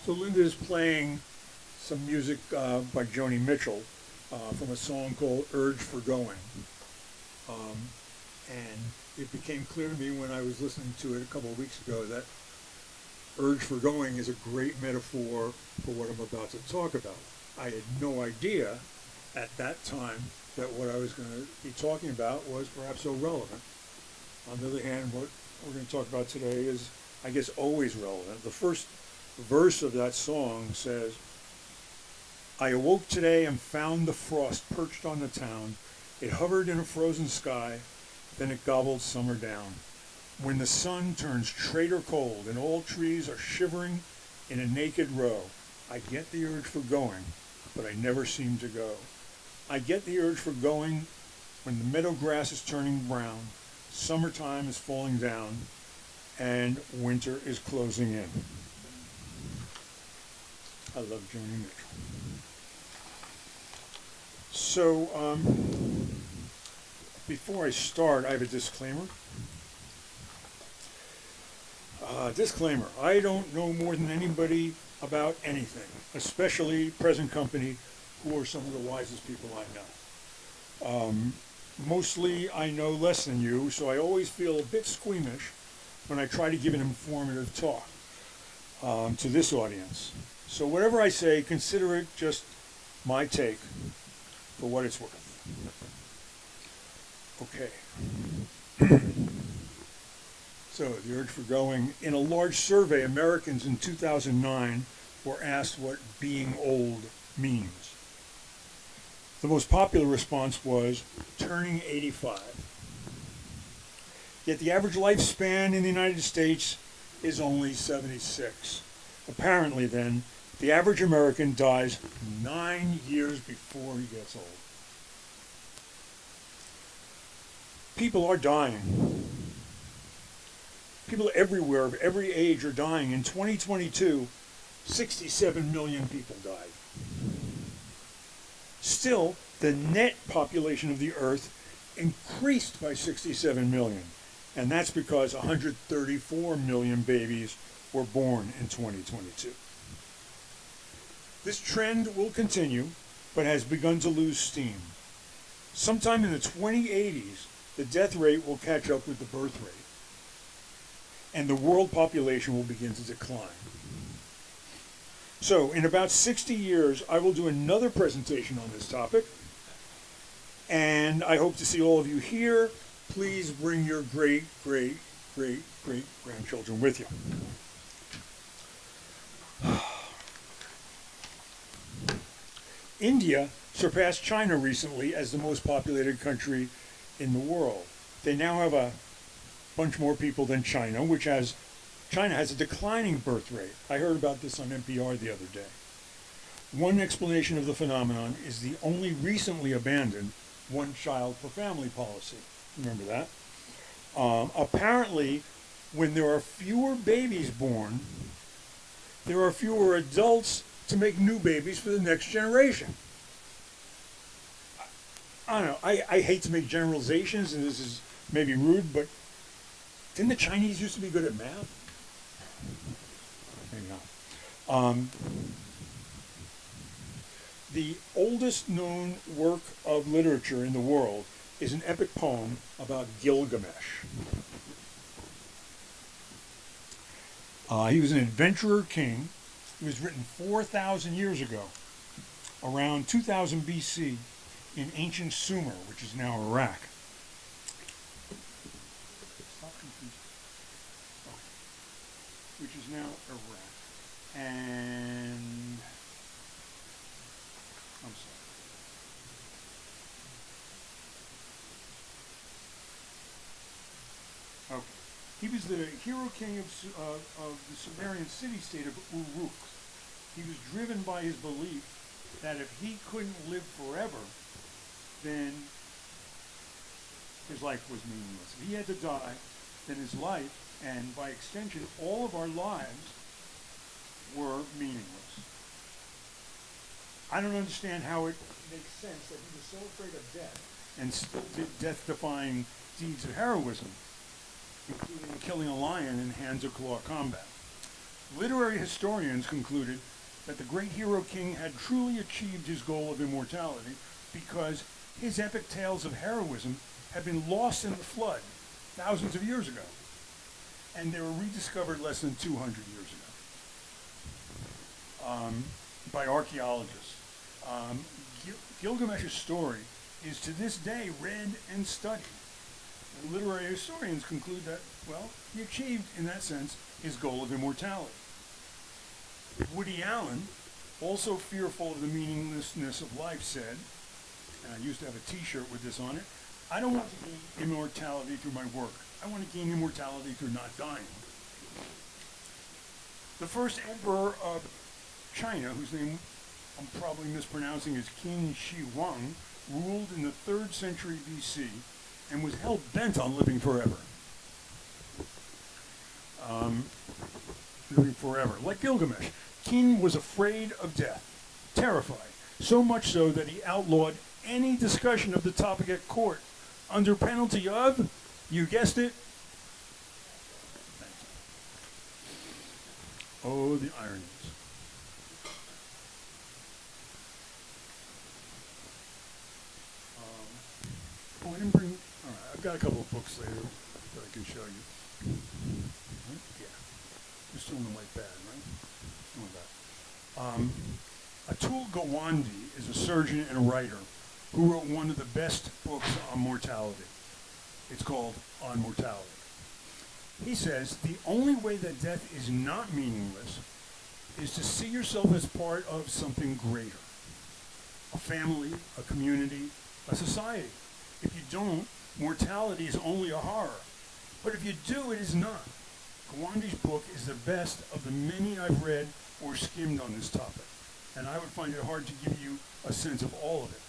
So Linda is playing some music by Joni Mitchell from a song called Urge for Going. Um, and it became clear to me when I was listening to it a couple of weeks ago that urge for going is a great metaphor for what I'm about to talk about. I had no idea at that time that what I was going to be talking about was perhaps so relevant. On the other hand, what we're going to talk about today is, I guess, always relevant. The first verse of that song says, I awoke today and found the frost perched on the town. It hovered in a frozen sky, then it gobbled summer down. When the sun turns traitor cold and all trees are shivering in a naked row, I get the urge for going, but I never seem to go. I get the urge for going when the meadow grass is turning brown, summertime is falling down, and winter is closing in. I love Joni Mitchell. So, before I start, I have a disclaimer. Disclaimer, I don't know more than anybody about anything, especially present company, who are some of the wisest people I know. Mostly I know less than you, so I always feel a bit squeamish when I try to give an informative talk to this audience. So whatever I say, consider it just my take for what it's worth. Okay. So the urge for going. In a large survey, Americans in 2009 were asked what being old means. The most popular response was turning 85. Yet the average lifespan in the United States is only 76. Apparently then, the average American dies 9 years before he gets old. People are dying. People everywhere of every age are dying. In 2022, 67 million people died. Still, the net population of the Earth increased by 67 million, and that's because 134 million babies were born in 2022. This trend will continue, but has begun to lose steam. Sometime in the 2080s, the death rate will catch up with the birth rate, and the world population will begin to decline. So, in about 60 years, I will do another presentation on this topic, and I hope to see all of you here. Please bring your great, great, great, great grandchildren with you. India surpassed China recently as the most populated country in the world. They now have a bunch more people than China, China has a declining birth rate. I heard about this on NPR the other day. One explanation of the phenomenon is the only recently abandoned one child per family policy. Remember that? Apparently, when there are fewer babies born, there are fewer adults to make new babies for the next generation. I don't know, I hate to make generalizations, and this is maybe rude, but didn't the Chinese used to be good at math? Maybe not. The oldest known work of literature in the world is an epic poem about Gilgamesh. He was an adventurer king. It was written 4,000 years ago, around 2000 BC, in ancient Sumer, which is now Iraq. Which is now Iraq. And I'm sorry. Okay. He was the hero king of the Sumerian city-state of Uruk. He was driven by his belief that if he couldn't live forever, then his life was meaningless. If he had to die, then his life, and by extension, all of our lives, were meaningless. I don't understand how it makes sense that he was so afraid of death and still did death-defying deeds of heroism, including killing a lion in hand-to-claw combat. Literary historians concluded that the great hero king had truly achieved his goal of immortality because his epic tales of heroism had been lost in the flood thousands of years ago, and they were rediscovered less than 200 years ago by archaeologists. Gilgamesh's story is to this day read and studied. And literary historians conclude that, well, he achieved, in that sense, his goal of immortality. Woody Allen, also fearful of the meaninglessness of life, said, and I used to have a t-shirt with this on it, I don't want to gain immortality through my work. I want to gain immortality through not dying. The first emperor of China, whose name I'm probably mispronouncing as Qin Shi Huang, ruled in the 3rd century BC and was hell-bent on living forever. Like Gilgamesh, Qin was afraid of death, terrified, so much so that he outlawed any discussion of the topic at court under penalty of, you guessed it, oh, the ironies. I didn't bring, all right, I've got a couple of books later that I can show you. Right? Yeah. You're still in the white bag, right? Atul Gawande is a surgeon and a writer who wrote one of the best books on mortality. It's called On Mortality. He says, the only way that death is not meaningless is to see yourself as part of something greater. A family, a community, a society. If you don't, mortality is only a horror. But if you do, it is not. Gawande's book is the best of the many I've read or skimmed on this topic, and I would find it hard to give you a sense of all of it.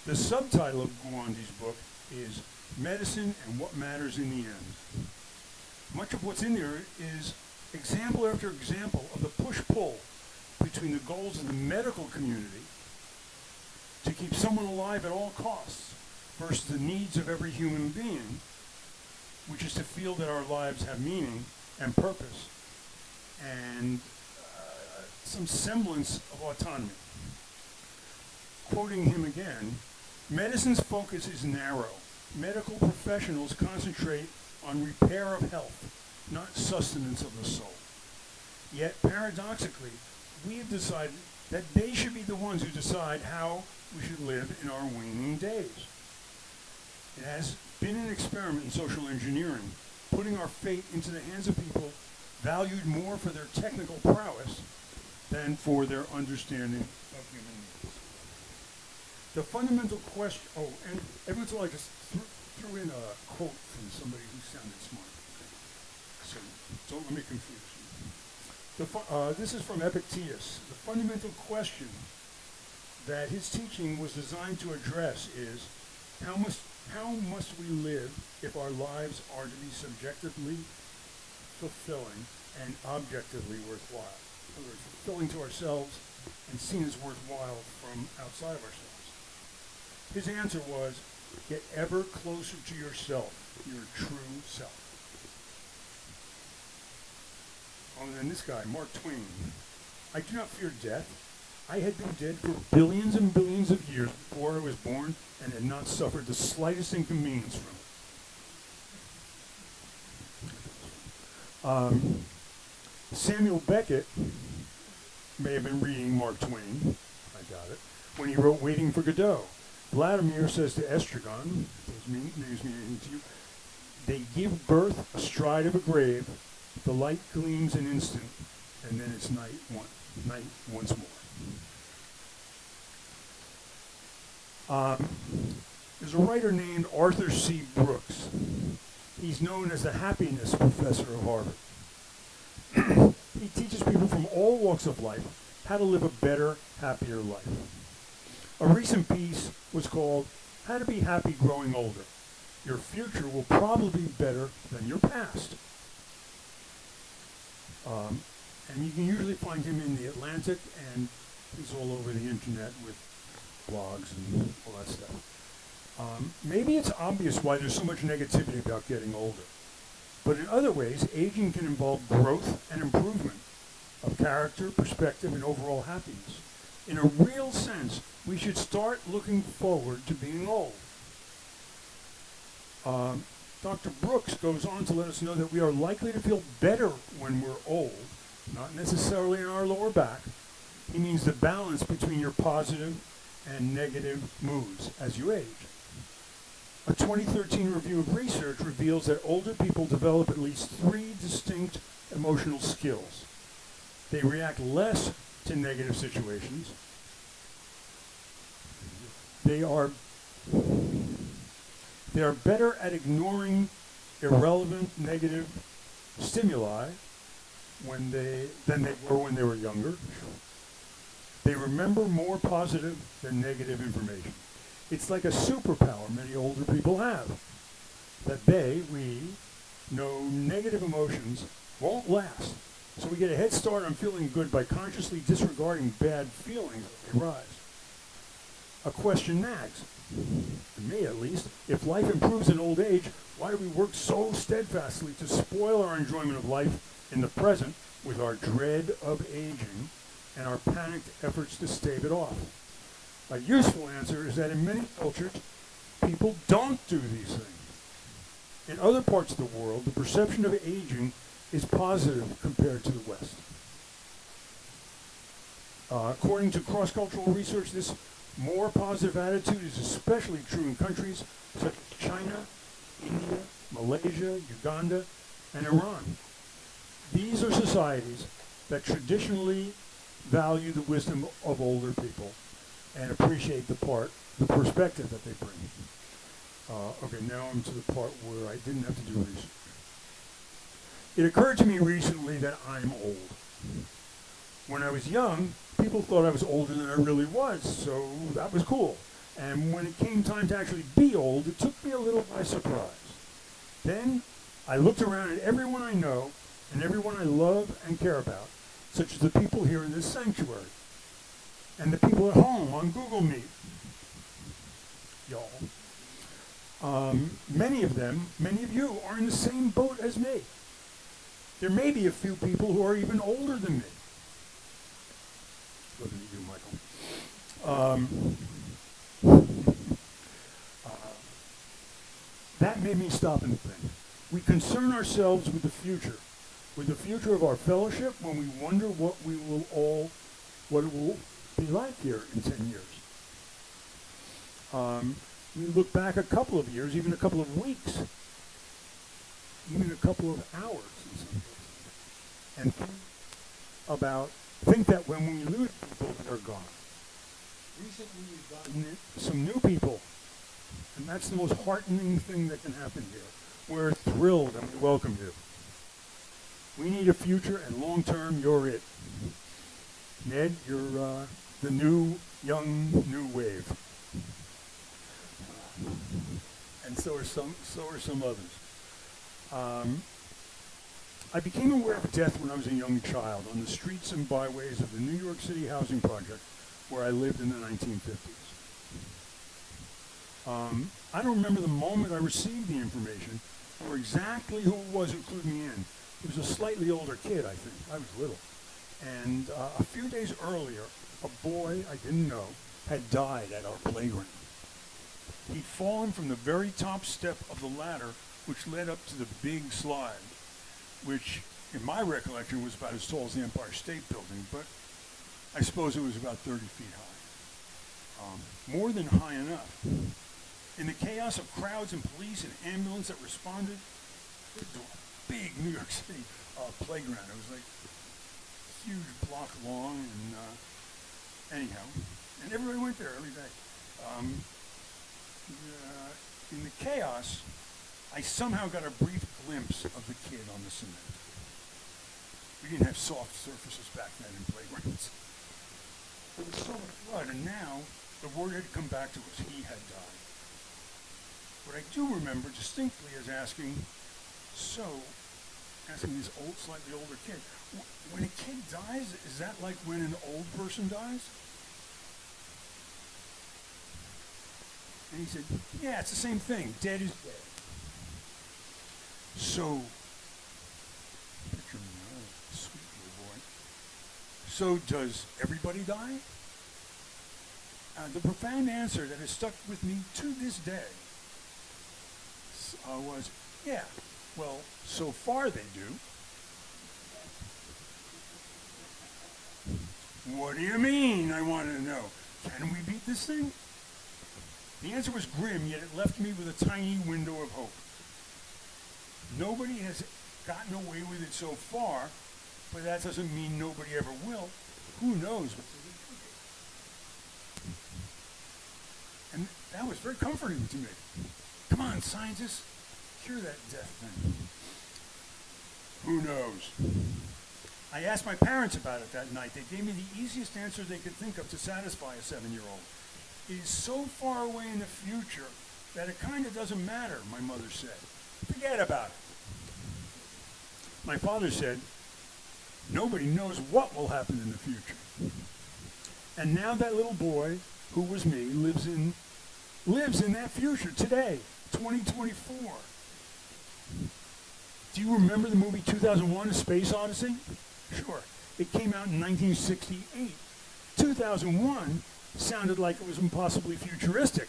The subtitle of Gawande's book is Medicine and What Matters in the End. Much of what's in there is example after example of the push-pull between the goals of the medical community to keep someone alive at all costs versus the needs of every human being, which is to feel that our lives have meaning and purpose and some semblance of autonomy. Quoting him again, medicine's focus is narrow. Medical professionals concentrate on repair of health, not sustenance of the soul. Yet, paradoxically, we have decided that they should be the ones who decide how we should live in our waning days. It has been an experiment in social engineering, putting our fate into the hands of people valued more for their technical prowess than for their understanding of human needs. The fundamental question, and every once in a while I just threw in a quote from somebody who sounded smart. So don't let me confuse you. This is from Epictetus. The fundamental question that his teaching was designed to address is, how must we live if our lives are to be subjectively fulfilling and objectively worthwhile? In other words, fulfilling to ourselves and seen as worthwhile from outside of ourselves. His answer was, get ever closer to yourself, your true self. Oh, and then this guy, Mark Twain. I do not fear death. I had been dead for billions and billions of years before I was born and had not suffered the slightest inconvenience from it. Samuel Beckett may have been reading Mark Twain, I doubt it, when he wrote Waiting for Godot. Vladimir says to Estragon, those names mean anything to you, they give birth astride of a grave, the light gleams an instant, and then it's night once more. There's a writer named Arthur C. Brooks. He's known as the happiness professor of Harvard. He teaches people from all walks of life how to live a better, happier life. A recent piece was called How to Be Happy Growing Older. Your future will probably be better than your past. And you can usually find him in The Atlantic, and he's all over the internet with blogs and all that stuff. Maybe it's obvious why there's so much negativity about getting older. But in other ways, aging can involve growth and improvement of character, perspective, and overall happiness. In a real sense, we should start looking forward to being old. Dr. Brooks goes on to let us know that we are likely to feel better when we're old, not necessarily in our lower back. He means the balance between your positive and negative moods as you age. A 2013 review of research reveals that older people develop at least 3 distinct emotional skills. They react less to negative situations. They are better at ignoring irrelevant negative stimuli than they were when they were younger. They remember more positive than negative information. It's like a superpower many older people have, that we know negative emotions won't last. So we get a head start on feeling good by consciously disregarding bad feelings as they rise. A question nags, to me at least: if life improves in old age, why do we work so steadfastly to spoil our enjoyment of life in the present with our dread of aging and our panicked efforts to stave it off? A useful answer is that in many cultures, people don't do these things. In other parts of the world, the perception of aging is positive compared to the West. According to cross-cultural research, this more positive attitude is especially true in countries such as China, India, Malaysia, Uganda, and Iran. These are societies that traditionally value the wisdom of older people and appreciate the perspective that they bring. Okay, now I'm to the part where I didn't have to do research. It occurred to me recently that I'm old. When I was young, people thought I was older than I really was, so that was cool. And when it came time to actually be old, it took me a little by surprise. Then I looked around at everyone I know and everyone I love and care about, such as the people here in this sanctuary and the people at home on Google Meet. Y'all. Many of you are in the same boat as me. There may be a few people who are even older than me. Looking at you, Michael. That made me stop and think. We concern ourselves with the future of our fellowship, when we wonder what it will be like here in 10 years. We look back a couple of years, even a couple of weeks, even a couple of hours in some cases, and think that when we lose people, they're gone. Recently, we've gotten some new people, and that's the most heartening thing that can happen here. We're thrilled and we welcome you. We need a future, and long-term, you're it. Ned, you're the new wave. And so are some others. I became aware of death when I was a young child on the streets and byways of the New York City housing project where I lived in the 1950s. I don't remember the moment I received the information or exactly who it was who clued me in. It was a slightly older kid, I think. I was little. And a few days earlier, a boy I didn't know had died at our playground. He'd fallen from the very top step of the ladder which led up to the big slide, which in my recollection was about as tall as the Empire State Building, but I suppose it was about 30 feet high. More than high enough. In the chaos of crowds and police and ambulance that responded to a big New York City playground. It was like a huge block long, and anyhow, and everybody went there every day. In the chaos, I somehow got a brief glimpse of the kid on the cement. We didn't have soft surfaces back then in playgrounds. There was so much blood, and now the word had come back to us: he had died. What I do remember distinctly is asking this slightly older kid, when a kid dies, is that like when an old person dies? And he said, yeah, it's the same thing. Dead is dead. So So does everybody die? The profound answer that has stuck with me to this day was, yeah, well, so far they do. What do you mean, I wanted to know? Can we beat this thing? The answer was grim, yet it left me with a tiny window of hope. Nobody has gotten away with it so far, but that doesn't mean nobody ever will. Who knows? And that was very comforting to me. Come on, scientists, cure that death thing. Who knows? I asked my parents about it that night. They gave me the easiest answer they could think of to satisfy a 7-year-old. It is so far away in the future that it kind of doesn't matter, my mother said. Forget about it. My father said, nobody knows what will happen in the future. And now that little boy, who was me, lives in that future today, 2024. Do you remember the movie 2001: A Space Odyssey? Sure. It came out in 1968. 2001 sounded like it was impossibly futuristic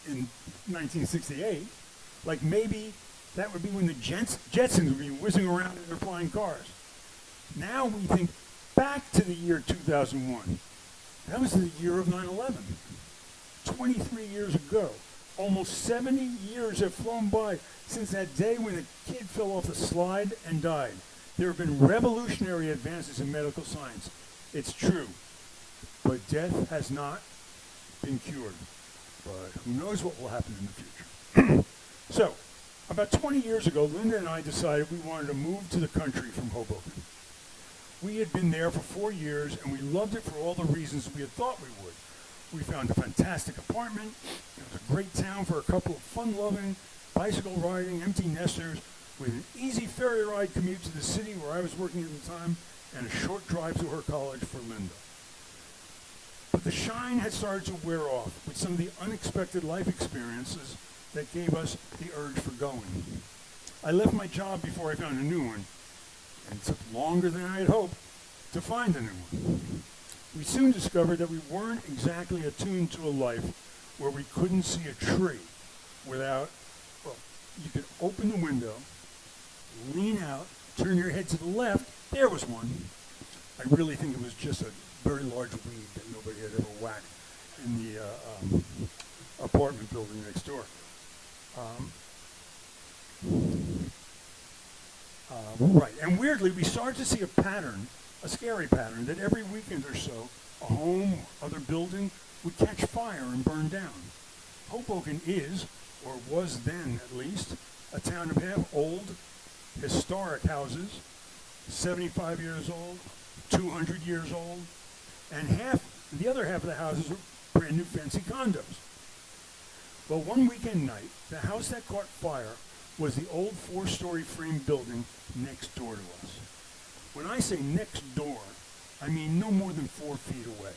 in 1968. Like maybe that would be when the Jetsons would be whizzing around in their flying cars. Now we think back to the year 2001. That was the year of 9/11. 23 years ago. Almost 70 years have flown by since that day when a kid fell off the slide and died. There have been revolutionary advances in medical science. It's true. But death has not been cured. But who knows what will happen in the future. So, about 20 years ago, Linda and I decided we wanted to move to the country from Hoboken. We had been there for 4 years, and we loved it for all the reasons we had thought we would. We found a fantastic apartment. It was a great town for a couple of fun-loving, bicycle-riding, empty nesters with an easy ferry ride commute to the city where I was working at the time and a short drive to her college for Linda. But the shine had started to wear off with some of the unexpected life experiences that gave us the urge for going. I left my job before I found a new one, and it took longer than I had hoped to find a new one. We soon discovered that we weren't exactly attuned to a life where we couldn't see a tree without, well, you could open the window, lean out, turn your head to the left, there was one. I really think it was just a very large weed that nobody had ever whacked in the apartment building next door. Right, and weirdly, we started to see a pattern, a scary pattern, that every weekend or so, a home, other building, would catch fire and burn down. Hoboken is, or was then at least, a town of half old, historic houses, 75 years old, 200 years old, and the other half of the houses were brand new fancy condos. Well, one weekend night, the house that caught fire was the old 4-story frame building next door to us. When I say next door, I mean no more than 4 feet away.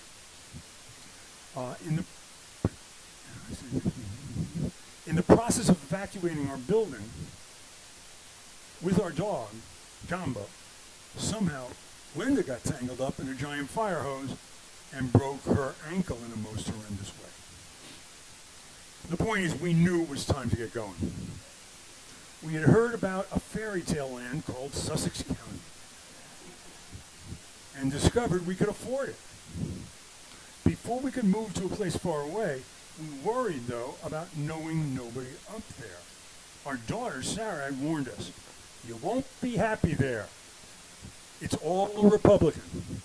In the process of evacuating our building with our dog, Jumbo, somehow Linda got tangled up in a giant fire hose and broke her ankle in a most horrendous way. The point is, we knew it was time to get going. We had heard about a fairy tale land called Sussex County and discovered we could afford it. Before we could move to a place far away, we worried, though, about knowing nobody up there. Our daughter, Sarah, had warned us, you won't be happy there. It's all Republican.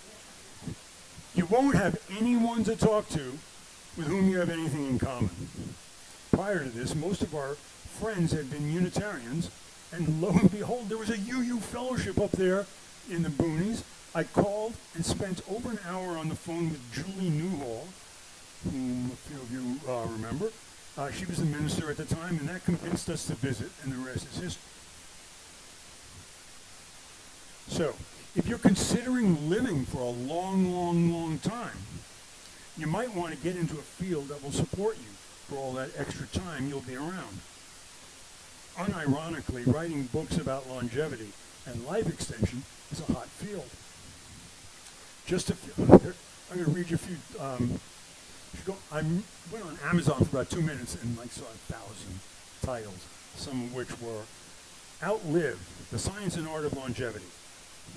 You won't have anyone to talk to with whom you have anything in common. Prior to this, most of our friends had been Unitarians, and lo and behold, there was a UU fellowship up there in the boonies. I called and spent over an hour on the phone with Julie Newhall, whom a few of you remember. She was the minister at the time, and that convinced us to visit, and the rest is history. So, if you're considering living for a long, long, long time, you might want to get into a field that will support you for all that extra time you'll be around. Unironically, writing books about longevity and life extension is a hot field. just a few. I'm going to read you a few. I went on Amazon for about 2 minutes and saw 1,000 titles, some of which were Outlive, The Science and Art of Longevity,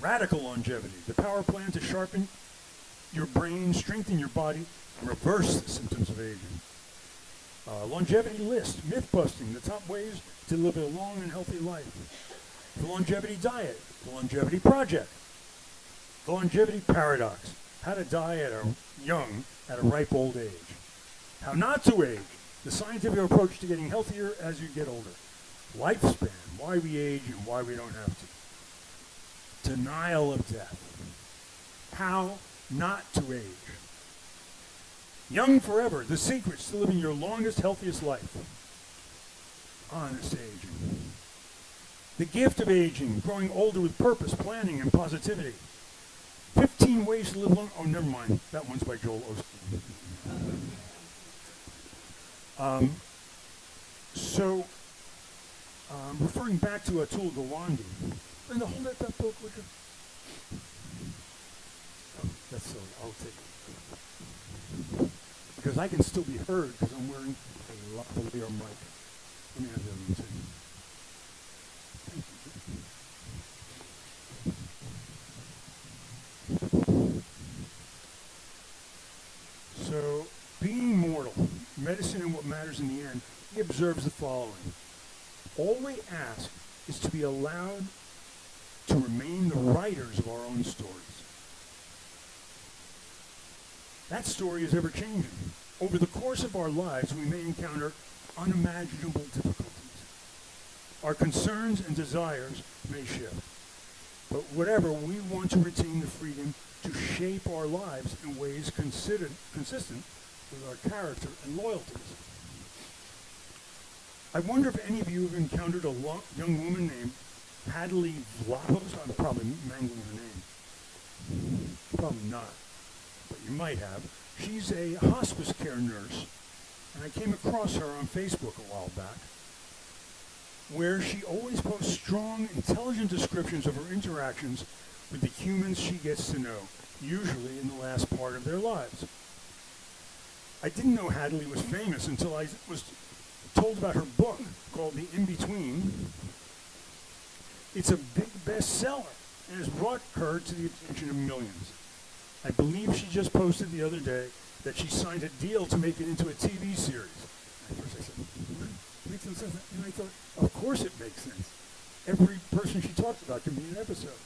Radical Longevity, The Power Plan to Sharpen Your Brain, Strengthen Your Body, and Reverse the Symptoms of Aging. Longevity List, Myth-Busting, The Top Ways to Live a Long and Healthy Life. The Longevity Diet, The Longevity Project. The Longevity Paradox, How to Die Young at a Ripe Old Age. How Not to Age, The Scientific Approach to Getting Healthier as You Get Older. Lifespan, Why We Age and Why We Don't Have to. Denial of Death. How Not to Age. Young Forever, The Secrets to Living Your Longest, Healthiest Life. Honest Aging. The Gift of Aging, Growing Older with Purpose, Planning, and Positivity. 15 Ways to Live Long. Oh, never mind. That one's by Joel Osteen. Referring back to Atul Gawande, Brenda, hold that book, would you? Oh, that's silly. I'll take it. Because I can still be heard because I'm wearing a lavalier mic. Let me have the other one too. So, being mortal, medicine and what matters in the end, he observes the following. All we ask is to be allowed to remain the writers of our own stories. That story is ever changing. Over the course of our lives, we may encounter unimaginable difficulties. Our concerns and desires may shift. But whatever, we want to retain the freedom to shape our lives in ways consistent with our character and loyalties. I wonder if any of you have encountered a young woman named Hadley Vlahos. I'm probably mangling her name. Probably not, but you might have. She's a hospice care nurse, and I came across her on Facebook a while back, where she always posts strong, intelligent descriptions of her interactions with the humans she gets to know, usually in the last part of their lives. I didn't know Hadley was famous until I was told about her book called The In-Between. It's a big bestseller and has brought her to the attention of millions. I believe she just posted the other day that she signed a deal to make it into a TV series. At first I said, what? Makes no sense. And I thought, of course it makes sense. Every person she talks about can be an episode.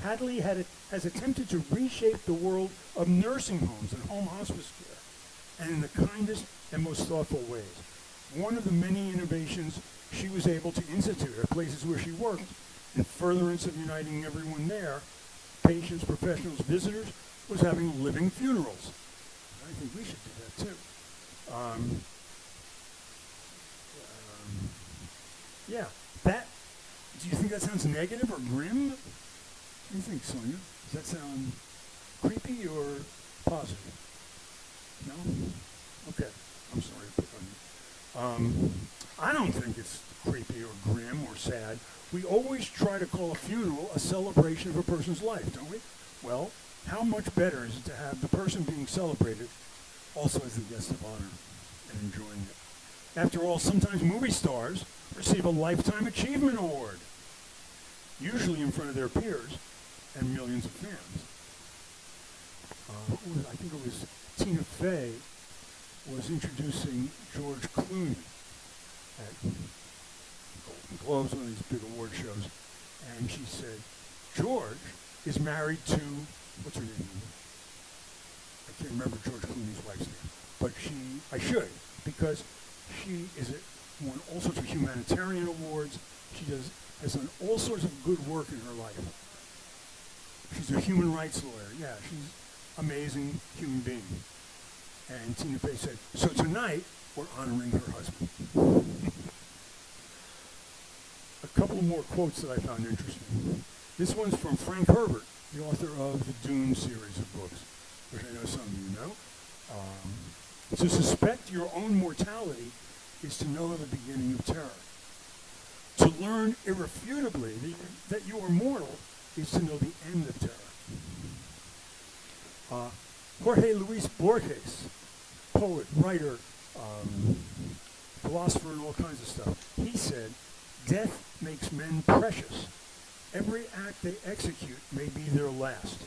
Hadley has attempted to reshape the world of nursing homes and home hospice care, and in the kindest and most thoughtful ways. One of the many innovations she was able to institute at places where she worked, in furtherance of uniting everyone there, patients, professionals, visitors, was having living funerals. I think we should do that too. Yeah, do you think that sounds negative or grim? What do you think, Sonia? Does that sound creepy or positive? No? Okay, I'm sorry to pick on you. I don't think it's creepy or grim or sad. We always try to call a funeral a celebration of a person's life, don't we? Well, how much better is it to have the person being celebrated also as the guest of honor and enjoying it? After all, sometimes movie stars receive a Lifetime Achievement Award, usually in front of their peers and millions of fans. I think it was Tina Fey was introducing George Clooney at Golden Globes, one of these big award shows, and she said, George is married to, what's her name? I can't remember George Clooney's wife's name, but I should, because she won all sorts of humanitarian awards. She has done all sorts of good work in her life. She's a human rights lawyer. Yeah, she's an amazing human being. And Tina Fey said, so tonight, we're honoring her husband. A couple more quotes that I found interesting. This one's from Frank Herbert, the author of the Dune series of books, which I know some of you know. To suspect your own mortality is to know the beginning of terror. To learn irrefutably that you are mortal is to know the end of terror. Jorge Luis Borges, poet, writer, philosopher, and all kinds of stuff, he said, "Death makes men precious. Every act they execute may be their last.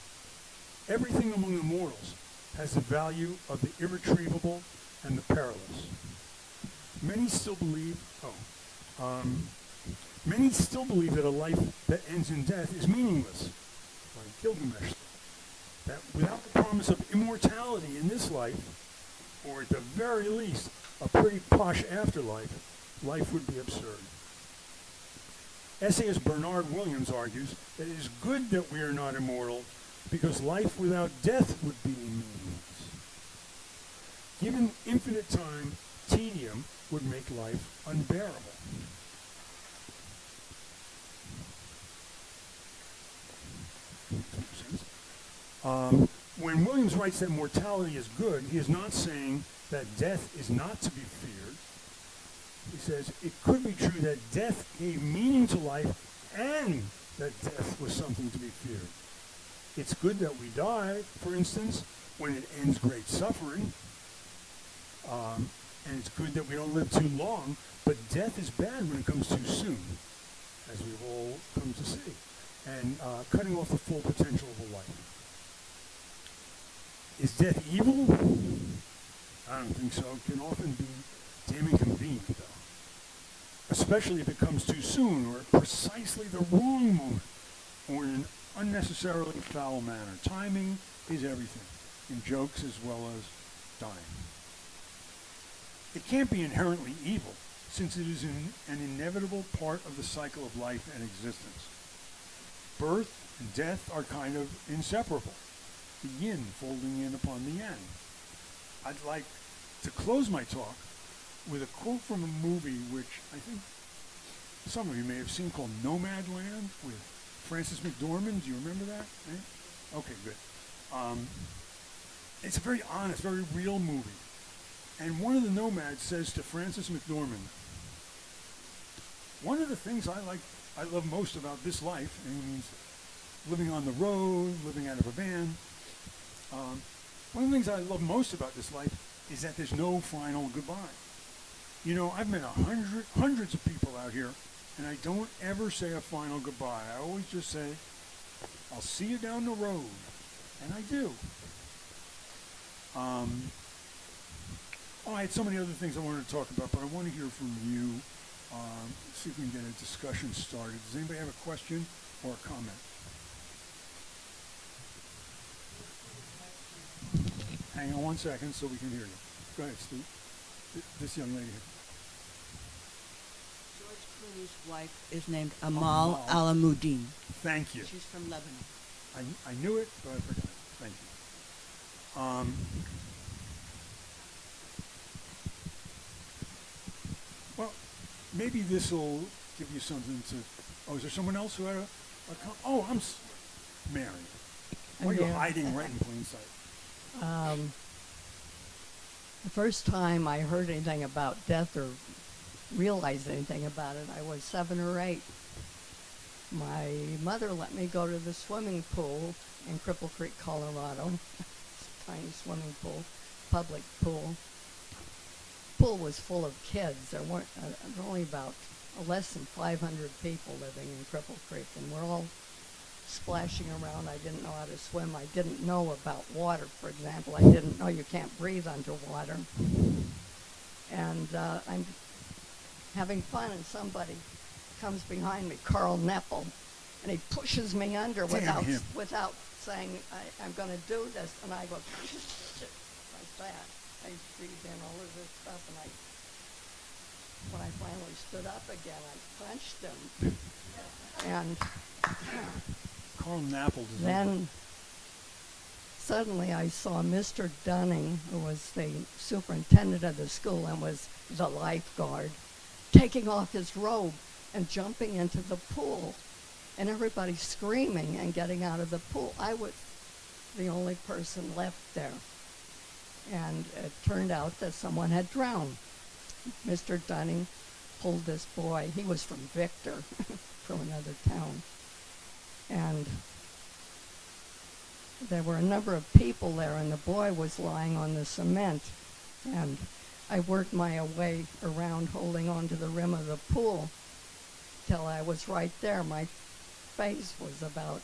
Everything among the mortals has the value of the irretrievable and the perilous. Many still believe that a life that ends in death is meaningless, like Gilgamesh. That without the promise of immortality in this life, or at the very least, a pretty posh afterlife, life would be absurd." Essayist Bernard Williams argues that it is good that we are not immortal because life without death would be meaningless. Given infinite time, tedium would make life unbearable. When Williams writes that mortality is good, he is not saying that death is not to be feared. He says it could be true that death gave meaning to life and that death was something to be feared. It's good that we die, for instance, when it ends great suffering. And it's good that we don't live too long, but death is bad when it comes too soon, as we've all come to see, and cutting off the full potential of a life. Is death evil? I don't think so. It can often be damn inconvenient, though, especially if it comes too soon or at precisely the wrong moment or in an unnecessarily foul manner. Timing is everything, in jokes as well as dying. It can't be inherently evil, since it is an inevitable part of the cycle of life and existence. Birth and death are kind of inseparable, the yin folding in upon the yang. I'd like to close my talk with a quote from a movie which I think some of you may have seen, called Nomadland, with Frances McDormand. Do you remember that? Eh? Okay, good. It's a very honest, very real movie. And one of the nomads says to Frances McDormand, "One of the things I love most about this life," and he means living on the road, living out of a van, one of the things I love most about this life is that there's no final goodbye. You know, I've met hundreds of people out here, and I don't ever say a final goodbye. I always just say, "I'll see you down the road," and I do. I had so many other things I wanted to talk about, but I want to hear from you. See if we can get a discussion started. Does anybody have a question or a comment? Hang on one second so we can hear you. Go ahead, Steve. This young lady here. George Clooney's wife is named Amal Alamuddin. Thank you. She's from Lebanon. I knew it, but I forgot. Thank you. Well, maybe this will give you something to... Oh, is there someone else who had a I'm Mary. Why are you hiding right in plain sight? The first time I heard anything about death or realized anything about it, I was 7 or 8. My mother let me go to the swimming pool in Cripple Creek, Colorado. It's a tiny swimming pool, public pool. The pool was full of kids. There were only about less than 500 people living in Cripple Creek, and we're all splashing around. I didn't know how to swim. I didn't know about water, for example. I didn't know you can't breathe underwater. And I'm having fun, and somebody comes behind me, Carl Neppel, and he pushes me under without saying, I'm going to do this. And I go, like that. I breathed in all of this stuff, and when I finally stood up again, I punched him. And Carl Nappel. Then suddenly I saw Mr. Dunning, who was the superintendent of the school and was the lifeguard, taking off his robe and jumping into the pool, and everybody screaming and getting out of the pool. I was the only person left there. And it turned out that someone had drowned. Mr. Dunning pulled this boy. He was from Victor, from another town. And there were a number of people there, and the boy was lying on the cement. And I worked my way around holding on to the rim of the pool till I was right there. My face was about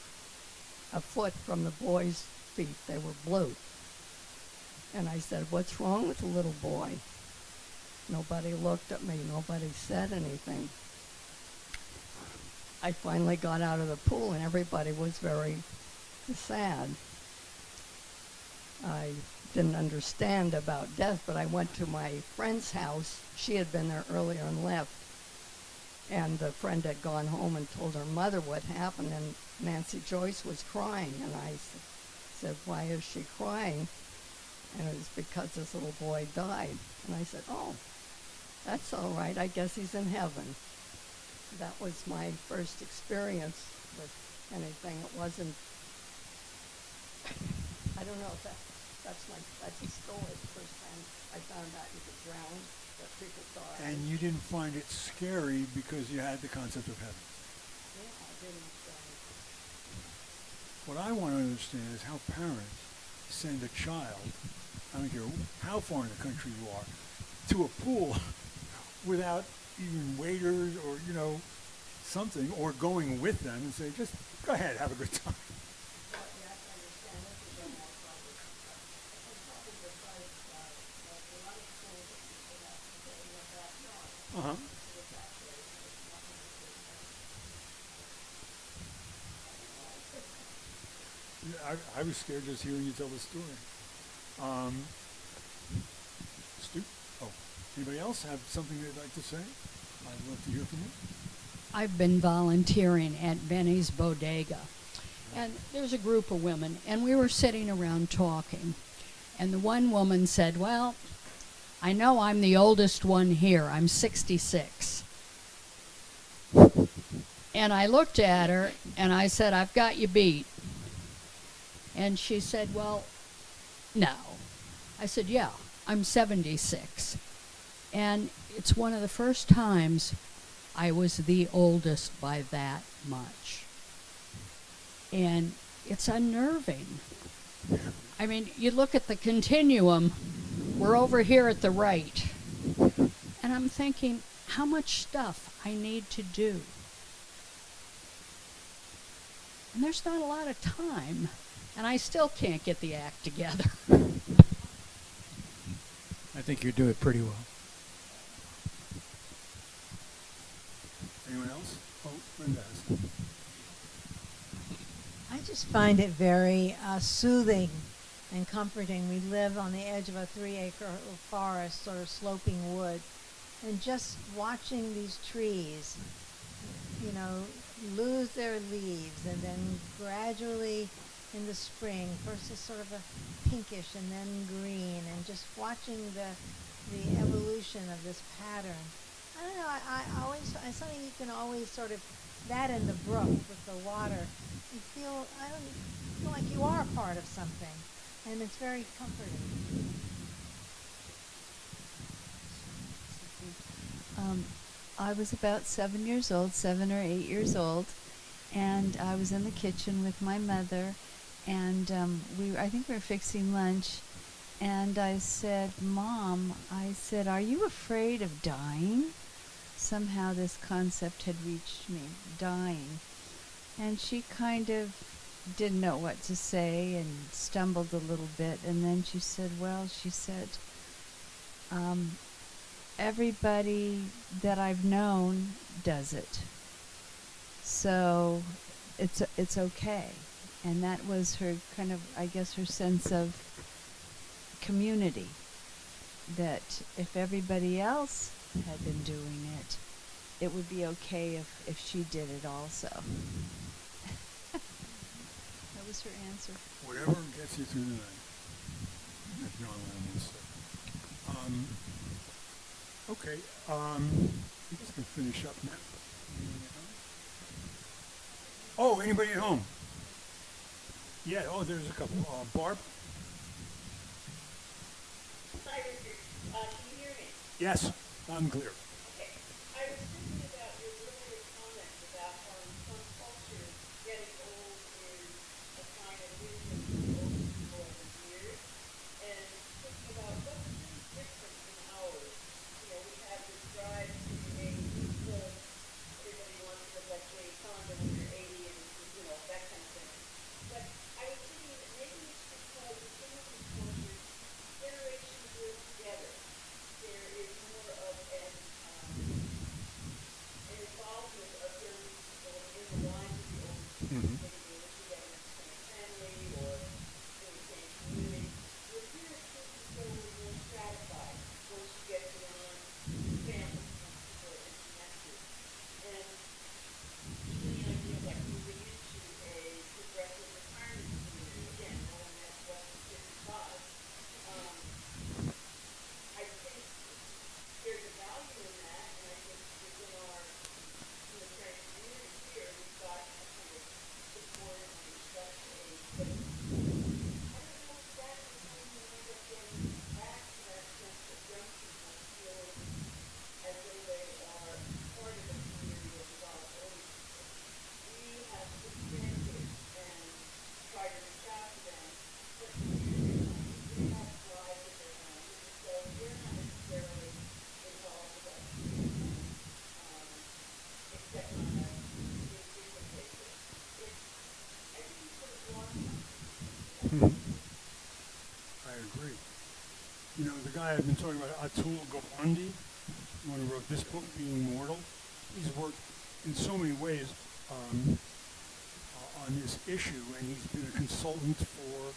a foot from the boy's feet. They were blue. And I said, "What's wrong with the little boy?" Nobody looked at me. Nobody said anything. I finally got out of the pool, and everybody was very sad. I didn't understand about death, but I went to my friend's house. She had been there earlier and left. And the friend had gone home and told her mother what happened, and Nancy Joyce was crying. And I said, "Why is she crying?" And it was because this little boy died. And I said, "Oh, that's all right. I guess he's in heaven." That was my first experience with anything. It wasn't, I don't know if that's a story. The first time I found out you could drown, that people thought. And you didn't find it scary because you had the concept of heaven. Yeah, I didn't. What I want to understand is how parents send a child, I don't care how far in the country you are, to a pool without even waiters or, something, or going with them and say, just go ahead, have a good time. Uh-huh. Yeah, I was scared just hearing you tell the story. Stu? Oh, anybody else have something they'd like to say? I'd love to hear from you. I've been volunteering at Benny's Bodega. And there's a group of women, and we were sitting around talking. And the one woman said, "Well, I know I'm the oldest one here. I'm 66. And I looked at her, and I said, "I've got you beat." And she said, "Well, no." I said, "Yeah, I'm 76. And it's one of the first times I was the oldest by that much. And it's unnerving. I mean, you look at the continuum, we're over here at the right. And I'm thinking, how much stuff I need to do. And there's not a lot of time. And I still can't get the act together. I think you do it pretty well. Anyone else? Oh, Linda has something. I just find it very soothing and comforting. We live on the edge of a 3-acre forest, sort of sloping wood, and just watching these trees, lose their leaves, and then gradually in the spring, first it's sort of a pinkish and then green, and just watching the evolution of this pattern. I don't know, I always, something you can always sort of, that in the brook with the water, you feel like you are a part of something, and it's very comforting. I was about 7 or 8 years old, and I was in the kitchen with my mother, and I think we were fixing lunch, and I said, "Mom," I said, "are you afraid of dying?" Somehow this concept had reached me, dying. And she kind of didn't know what to say and stumbled a little bit, and then she said, everybody that I've known does it. So it's okay. And that was her kind of, I guess, her sense of community, that if everybody else had been doing it, it would be okay if she did it also. That was her answer. Whatever gets you through the night. That's John Lennon said. Okay, I guess we can finish up now. Oh, anybody at home? Yeah, there's a couple. Barb? Hi, Richard. Can you hear me? Yes, loud and clear. Okay. I was thinking about your earlier comment about how in some cultures getting old is a sign of wisdom for the I agree. You know, the guy I've been talking about, Atul Gawande, the one who wrote this book, Being Mortal, he's worked in so many ways on this issue, and he's been a consultant for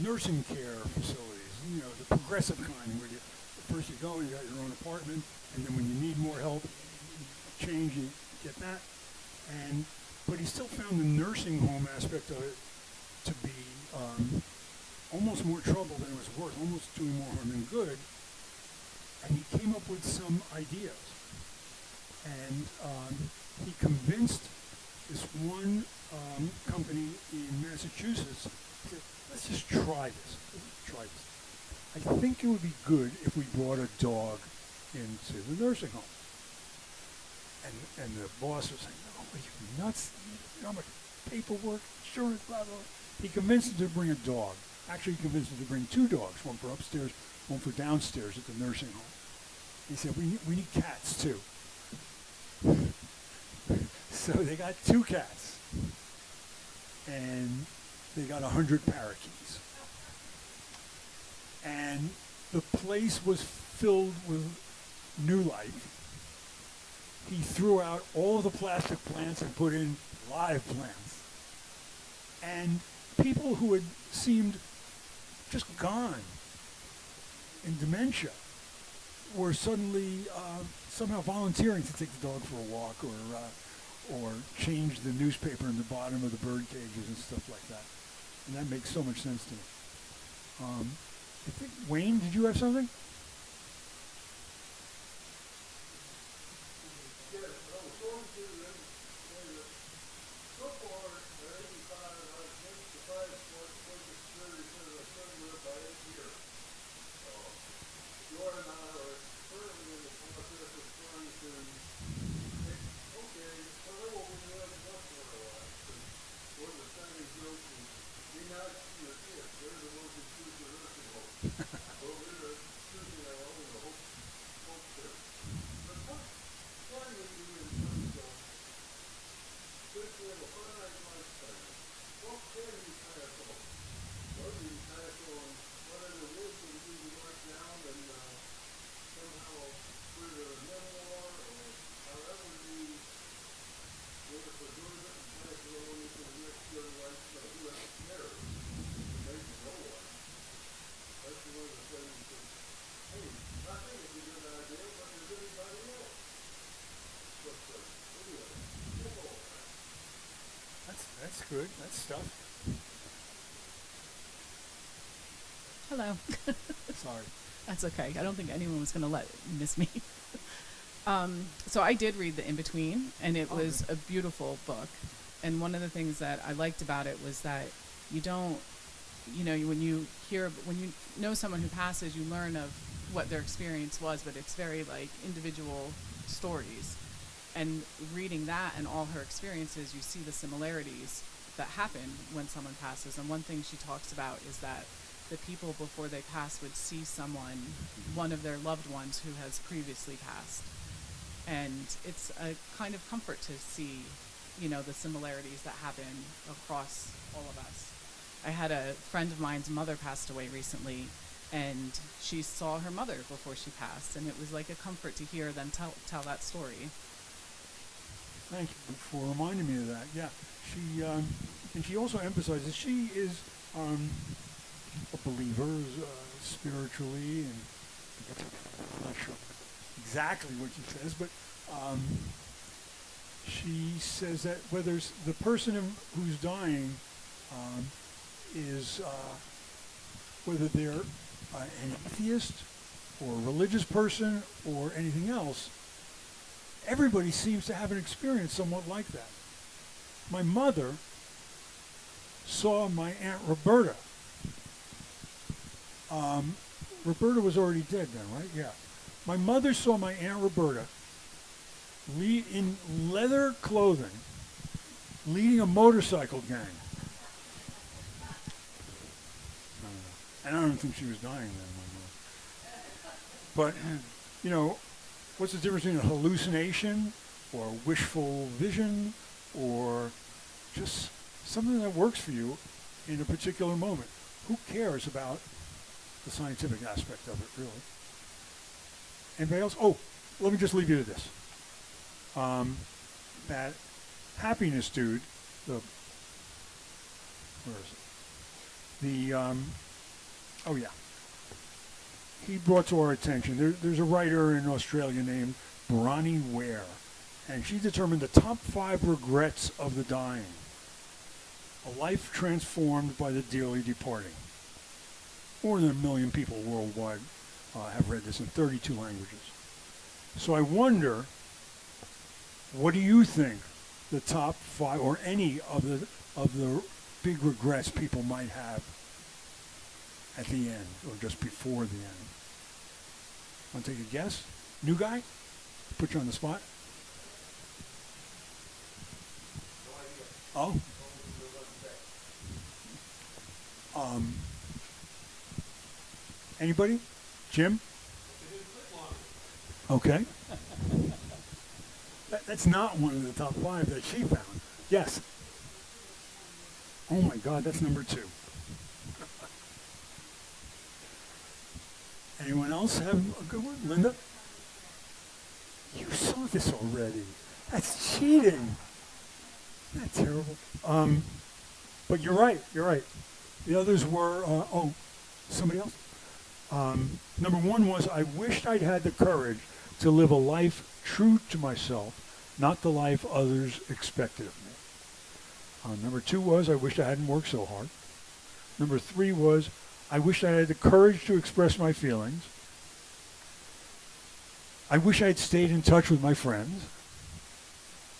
nursing care facilities, you know, the progressive kind, where first you go and you got your own apartment, and then when you need more help, you change, you get that. But he still found the nursing home aspect of it to be almost more trouble than it was worth, almost doing more harm than good. And he came up with some ideas. And he convinced this one company in Massachusetts, he said, let's just try this. I think it would be good if we brought a dog into the nursing home. And the boss was saying, no, are you nuts? You know how much paperwork, insurance, blah, blah. He convinced him to bring a dog. Actually, he convinced him to bring two dogs, one for upstairs, one for downstairs at the nursing home. He said, we need cats too. So they got two cats. And they got 100 parakeets. And the place was filled with new life. He threw out all of the plastic plants and put in live plants. And people who had seemed just gone in dementia were suddenly somehow volunteering to take the dog for a walk or change the newspaper in the bottom of the bird cages and stuff like that. And that makes so much sense to me. I think, Wayne, did you have something? That's good. That's stuff. Hello. Sorry. That's okay. I don't think anyone was going to miss me. So I did read The In-Between, and it was a beautiful book. And one of the things that I liked about it was that you don't, when you know someone who passes, you learn of what their experience was, but it's very like individual stories. And reading that and all her experiences, you see the similarities that happen when someone passes. And one thing she talks about is that the people before they pass would see someone, one of their loved ones who has previously passed. And it's a kind of comfort to see, the similarities that happen across all of us. I had a friend of mine's mother passed away recently, and she saw her mother before she passed, and it was like a comfort to hear them tell that story. Thank you for reminding me of that. Yeah, she and she also emphasizes she is a believer spiritually, and I'm not sure exactly what she says, but she says that whether the person who's dying is whether they're an atheist or a religious person or anything else, everybody seems to have an experience somewhat like that. My mother saw my Aunt Roberta. Roberta was already dead then, right? Yeah. My mother saw my Aunt Roberta in leather clothing leading a motorcycle gang. And I don't think she was dying then, my mother. But, what's the difference between a hallucination or a wishful vision or just something that works for you in a particular moment. Who cares about the scientific aspect of it, really? Anybody else? Oh, let me just leave you to this. That happiness dude, where is it? Oh yeah. He brought to our attention, there's a writer in Australia named Bronnie Ware, and she determined the top 5 regrets of the dying. A life transformed by the dearly departing. More than 1 million people worldwide have read this in 32 languages. So I wonder, what do you think the top 5 or any of the big regrets people might have at the end or just before the end? Want to take a guess? New guy? Put you on the spot. Oh. Anybody? Jim? Okay. That's not one of the top 5 that she found. Yes. Oh my God, that's number 2. Anyone else have a good one? Linda? You saw this already. That's cheating. Isn't that terrible? But you're right. The others were, somebody else? Number 1 was, I wished I'd had the courage to live a life true to myself, not the life others expected of me. Number 2 was, I wished I hadn't worked so hard. Number 3 was, I wish I had the courage to express my feelings. I wish I had stayed in touch with my friends.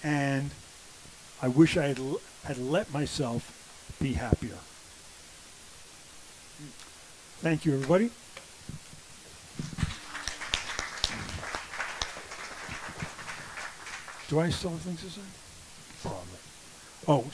And I wish I had let myself be happier. Thank you, everybody. Do I still have things to say? Probably. Oh,